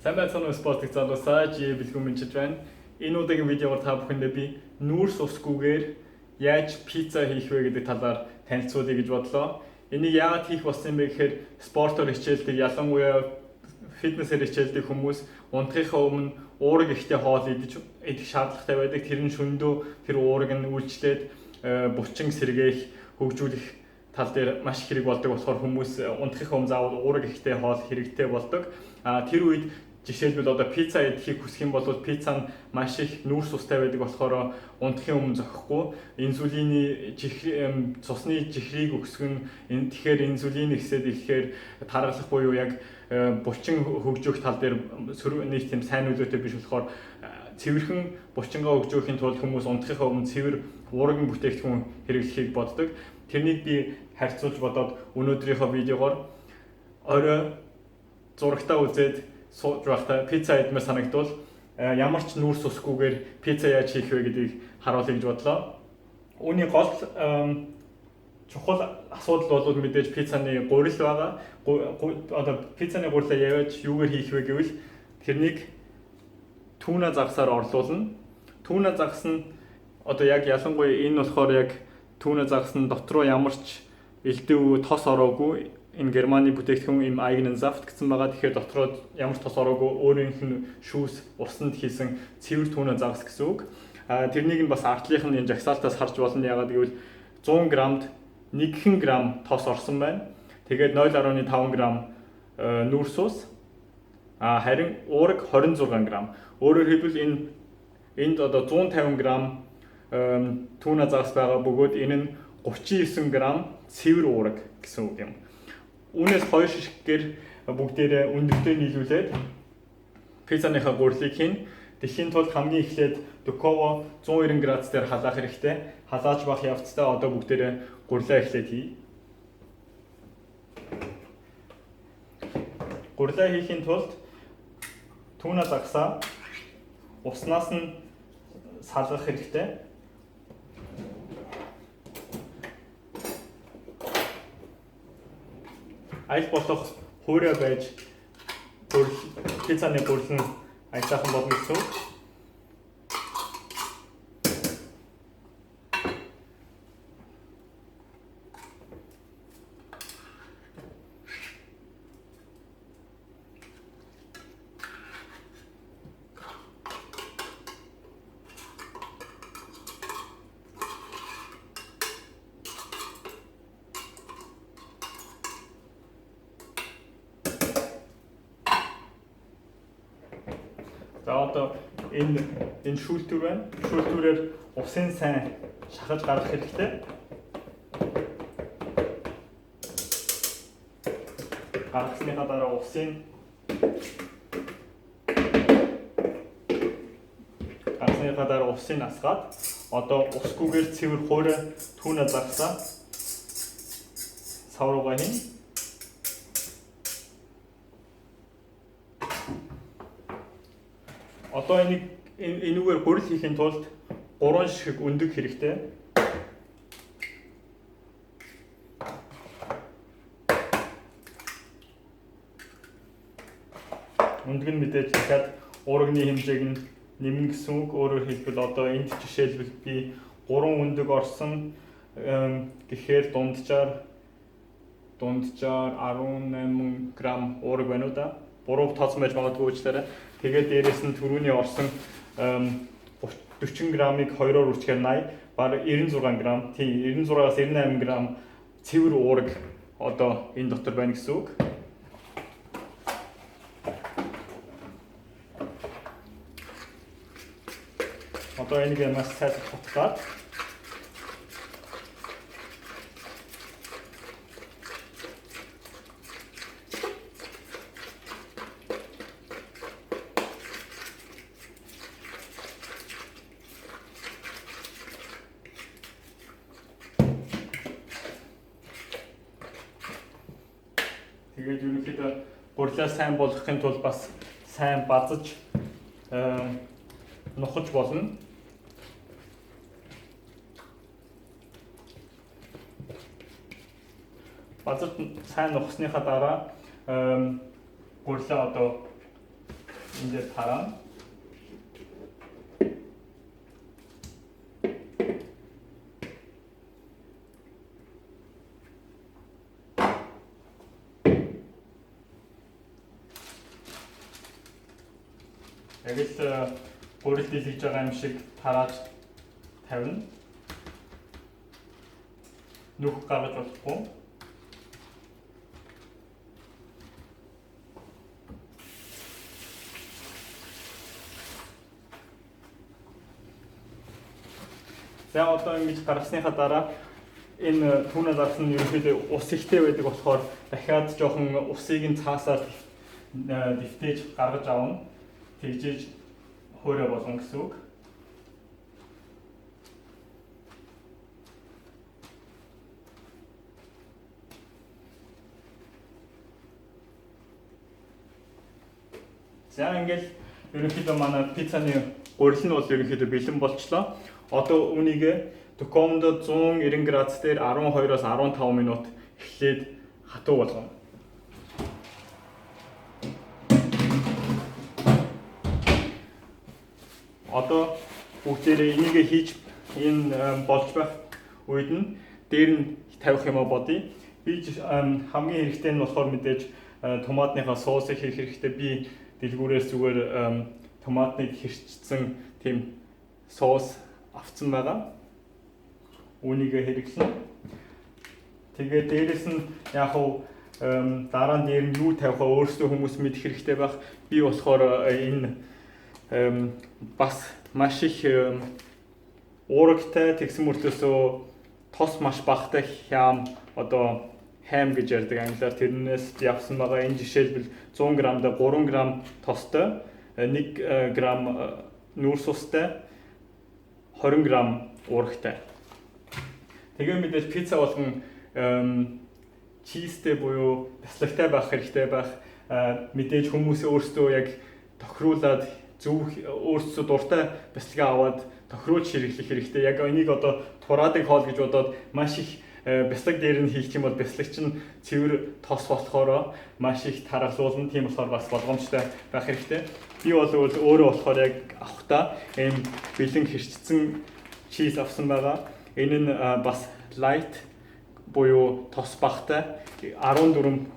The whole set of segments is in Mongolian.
Сайн байцгаана уу спортыг залуусаа чи бэлгүүн мэдчилж байна. Энэ удаагийн видеогоор та бүхэндээ би нүүрс усгүйгээр яаж пицца хийх вэ гэдэг талаар танилцуулъя гэж бодлоо. Энийг яагаад хийх болсон юм бэ гэхээр спортоор хичээлдэг, ялангуяа фитнесээр хичээлдэг хүмүүс унтахынхаа өмнө уураг ихтэй хоол идэх шаардлагатай байдаг. Тэр нь шөнөдөө тэр уураг нь үйлчлээд булчин сэргээх, хөгжүүлэх тал дээр маш их хэрэг болдог болохоор хүмүүс унтахынхаа өмнө заавал уураг ихтэй хоол хэрэгтэй болдог. Тэр үед жишээлбэл одоо пицца идэхийг хүсэх юм бол пицца нь маш их нүүрс устай байдаг болохоор унтахын өмнө зохихгүй инсулины цусны чихрийг өсгөн тэгэхээр инсулин ихсээд ихээр таргалах буюу яг булчин хөгжих тал дээр нэг тийм сайн нөлөөтэй биш болохоор цэвэрхэн булчингаа хөгжөөхийн тулд хүмүүс унтахынхаа өмнө цэвэр уургийн бүтээгдэхүүн хэрэглэхийг боддог. Тэрнийг би харьцуулж бодоод өнөөдрийнхөө видеогоор орой зурагтаа үзээд сууж байхдаа пицца идмээр санагдвал ямар ч нүүрс усгүйгээр пицца яаж хийх вэ гэдгийг харуулъя гэж бодлоо. Үүний гол чухал асуудал бол мэдээж пиццаны гурил байгаа. Одоо пиццаны гурилаа яаж юугаар хийх вэ гэвэл тэрнийг түүна загсаар орлуулна. Түүна загс нь одоо яг ялангуяа энэ болохоор яг түүна загс нь дотроо ямар ч элдв тос ороогүй энэ Германы бүтээгдэхүүн им eigenen Saft гэсэн байгаа. Тэгэхээр дотроо ямар ч тос ороогүй өөрийнх нь шүүс усанд хийсэн цэвэр түүна загс гэсэн үг. Тэрнийг нь бас артлынх нь энэ жагсаалтаас харж болно. Яагаад гэвэл 100 грамд 1 грамм тос орсон байна. Тэгээд 0.5 грамм нүүрс ус. Харин уураг 26 грамм. Өөрөөр хэлбэл энд одоо 150 грамм түүна загс байгаа бөгөөд энэ нь 39 грамм цэвэр уураг гэсэн үг юм. Үүнээс хоёр шишгээр бүгдээрээ өндөртөө нийлүүлээд пиццаныхаа гурилыг хийн. Тэхийн тулд хамгийн эхлээд Dukovo 190 градус дээр халаах хэрэгтэй. Халааж бах явцдаа одоо бүгдээрээ гурилаа эхлээд хий. Гурилаа хийхийн тулд түүна загсаа уснаас нь салгах хэрэгтэй. Аль болох хуурай байж пиццаны гурил нь ажлаахан болно гэсэн үг. За одоо энэ шүүлтүр байна. Шүүлтүрээр усын сайн шахаж гаргах хэрэгтэй. Гаргасныхаа дараа усын асгаад одоо усгүйгээр цэвэр хуурай түүна загсаа савруугаа хийн. Одоо энэгээр гурил хийхин тулд 3 ширхэг өндөг хэрэгтэй. Өндөг нь мэдээж дахиад уурагны хэмжээг нь нэмнэ гэсэн үг. Өөрөөр хэлбэл одоо энд жишээлбэл би 3 өндөг орсон гэхээр дунджаар 18 грамм уураг байна уу да? Буруу тооцсон байж магадгүй уучлаарай. Тэгээд дээрээс нь түрүүний орсон 40 граммыг 2-оор үрчгээр 80, бараг 96 грамм, тийм 96-аас 98 грамм цэвэр уураг одоо энэ дотор байна гэсэн үг. Одоо энийг маш сайхан хутгаад тэгээд ерөнхийдөө гурилаа сайн болгохын тулд бас сайн базаж нухаж болно. Базаж сайн нухсныхаа дараа гурилаа одоо 이제 다랑 여기서 고를 때 직접 음식 달아 태운 누구 깔아줬고 за одоо ингэж гаргасныхаа дараа энэ түүнээс авсан ерөнхийдөө ус ихтэй байдаг болохоор дахиад жоохон усыг нь цаасаар дэвтээж гаргаж авна. Тэгжиж хөөрэ болгон гэсэн үг. За ингээл ерөнхийдөө манай пиццаны гурил нь бол ерөнхийдөө бэлэн болчлоо. Одоо үүнийг токомонд 190 градус дээр 12-оос 15 минут эхлээд хатуу болгоно. Одоо бүгдээрээ энийг хийж энэ болж байх үед нь дээр нь тавих юм бодъё. Би хамгийн хэрэгтэй нь болохоор мэдээж томатныхаа соусыг хийх хэрэгтэй. Би дэлгүүрээс зүгээр томатыг хэрчсэн тийм соус авсан байгаа. Үүнийг хэрэглэнэ. Тэгээд дээрэс нь яг хуу дараа нь дээр нь юу тавих вэ? Өөрсдөө хүмүүс мэдэх хэрэгтэй байх. Би болохоор энэ бас маш их уурагтай тэгсэн мөртлөөсөө тос маш багтай хям одоо хайм гэж ярьдаг англиар тэрнээс явсан байгаа. Энэ жишээлбэл 100 грамд 3 грамм тостой 1 грамм нүүрс устай 20 грамм уурагтай. Тэгээ мэдээж пицца болгон чизтэй буюу бяцлагтай байх хэрэгтэй байх. Мэдээж хүмүүс өөрсдөө яг тохируулаад зөв өөрсдөө дуртай бяцлага аваад тохируулж хэрэглэх хэрэгтэй. Яг энийг одоо тураадаг хоол гэж бодоод маш их бяцлаг дээр нь хийх юм бол бяцлаг чинь цэвэр тос болохоор маш их тараглуулна. Тийм болохоор бас болгоомжтой байх хэрэгтэй. Би бол өөрөө болохоор яг авахдаа ийм бэлэн хэрчсэн чиз авсан байгаа. Энэ нь бас light буюу тос багтай 14%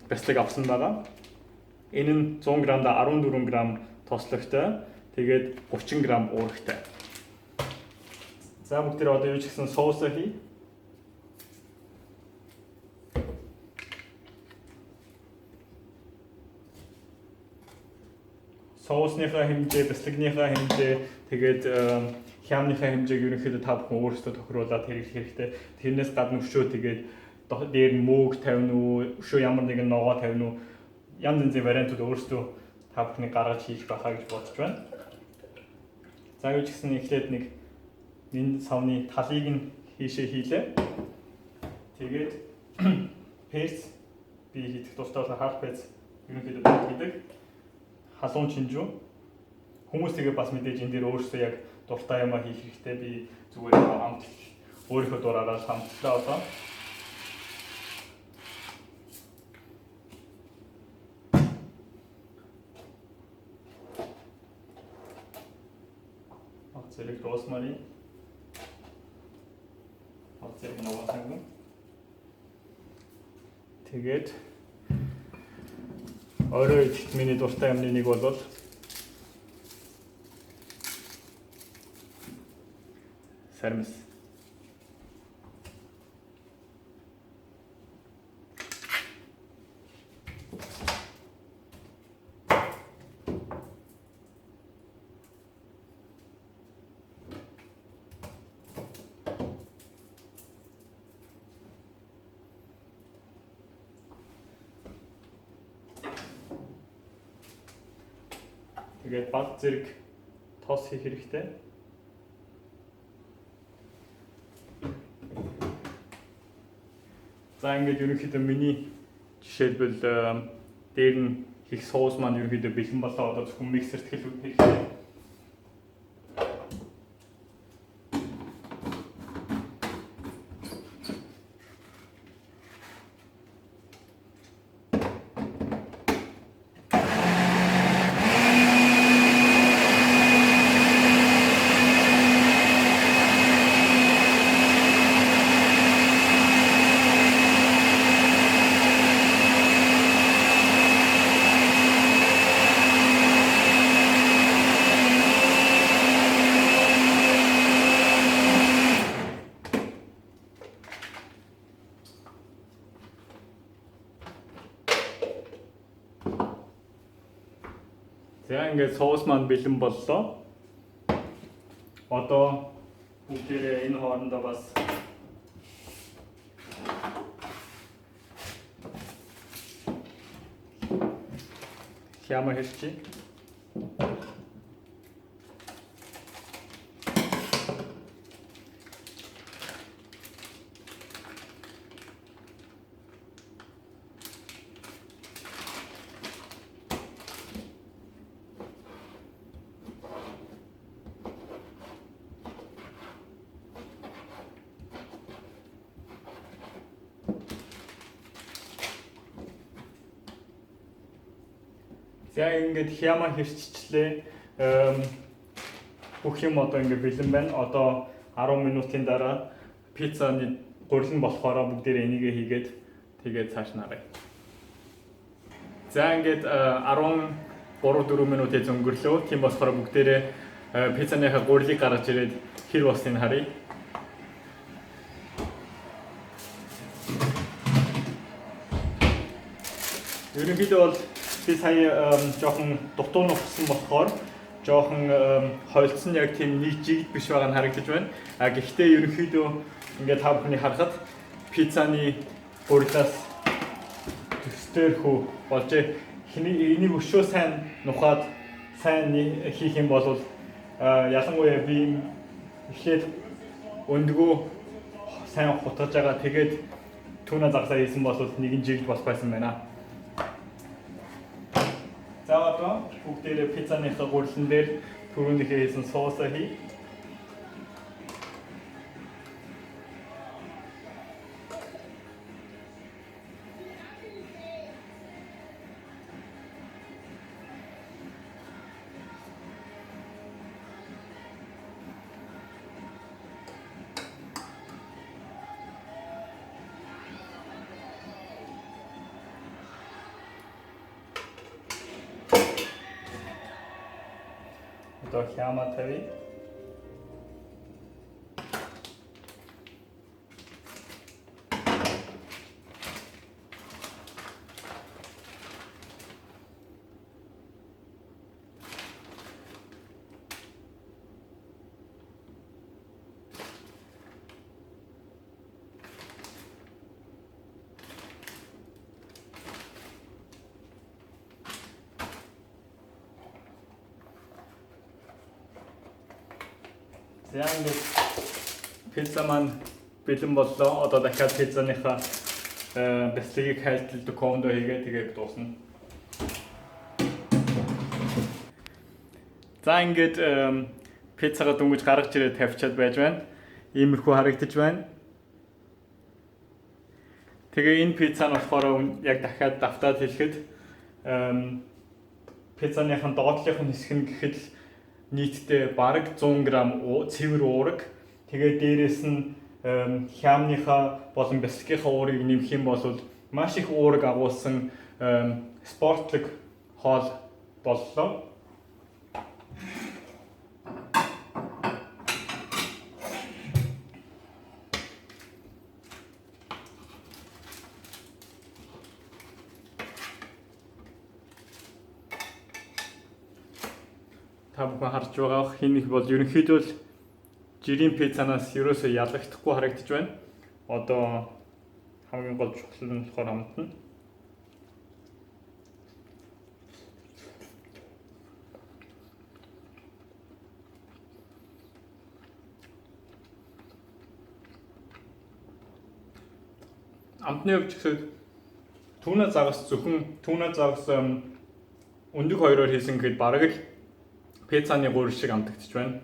бяцлаг авсан байгаа. Энэ нь 100 грамд 14 грамм тослогтой. Тэгээд 30 грамм уурагтай. За бүгдээ одоо юу ч гэсэн соусоо хий. Соусныхаа хэмжээ, бяцлагныхаа хэмжээ, тэгээд хямныхаа хэмжээг ерөнхийдөө та бүхэн өөрсдөө тохируулаад хэрэглэх хэрэгтэй. Тэрнээс гадна өшөө тэгээд дээр нь мөөг тавина уу, өшөө ямар нэгэн ногоо тавина уу, янз янзын вариантууд өөрсдөө та бүхний гаргаж хийх байхаа гэж бодож байна. За юу ч гэсэн эхлээд нэг энэ савны талыг нь хийшээ хийлээ. Тэгээд пэс би хийх тусдаа хард пэс ерөнхийдөө байдаг. Халуун чинжүү. Хүмүүс тэгээ бас мэдээж энэ дээр өөрсдөө яг дуртай юмаа хийх хэрэгтэй. Би зүгээр амт өөрийнхөө дураараа хамтлаа одоо. Зэрэг розмари. Зэрэг ногоон. Тэгээд өөрөө миний дуртай юмны нэг бол сармис. Тэгээд баг зэрэг тоос хийх хэрэгтэй. За ингээд ерөнхийдөө миний жишээлбэл дээр нь хийх соус маань ерөнхийдөө бэлэн болоо. Одоо зөвхөн миксерт хэлэх хэрэгтэй. За ингээд соус маань бэлэн боллоо. Одоо бүгдээрээ энэ хоорондоо бас хяма хэлчихье. За ингээд хяма хэрччлээ. Бүх юм одоо ингээд бэлэн байна. Одоо 10 минутын дараа пиццаны гурилан болохоор бүгдээрээ энийгээ хийгээд тэгээд цааш нарыг. За ингээд 13-4 минутын өнгөрлөө. Тийм болохоор бүгдээрээ пиццаныхаа гурилыг гаргаж ирээд хэр болсныг харъя. Ерөнхийдөө бол би сая жоохон дутуу нухсан болохоор жоохон хойлцсон яг тийм нэг жигд биш байгаа нь харагдаж байна. Гэхдээ ерөнхийдөө ингээд та бүхний харахад пиццаны гурилаас төстөр хөө болж энийг өшөө сайн нухаад сайн хийх юм бол ялангуяа би эхлээд өндгөө сайн хутгаж байгаа. Тэгээд түүнээ заглаа хийсэн бол нэгэн жигд болох байсан байна. За одоо бүгдээрээ пиццаныхаа гурилан дээр түрүүнийхээ хийсэн соусаа хий. Одоо хяма тавь. За ингээд пицца маань бэлэн боллоо. Одоо дахиад пиццаныхаа бэлтгийг хайлталд комдо хийгээд тэгээд дуусна. За ингээд пиццагаа дөнгөж гаргаж ирээд тавьчаад байж байна. Иймэрхүү харагдаж байна. Тэгээ энэ пицца нь болохоор яг дахиад давтаад хэлэхэд пиццаныхын доотлынхын хэсэг нь гэхэд нийтдээ бараг 100 г цэвэр уураг. Тэгээд дээрэс нь хямныхаа болон бэлтгэхийнхаа уурыг нэмэх юм бол маш их уураг агуулсан спортлог хоол боллоо. Та бүхэн харж байгаа хин их бол ерөнхийдөө л жирийн пиццанаас ерөөсөө ялагдахгүй харагдаж байна. Одоо хамгийн гол чухал нь болохоор амтна. Амтны хувьд гэхэд түүнээ загас зөвхөн түүнээ загас өндөг хоёроор хийсэн гэхэд бараг л пиццаны гурил шиг амтагдчих байна.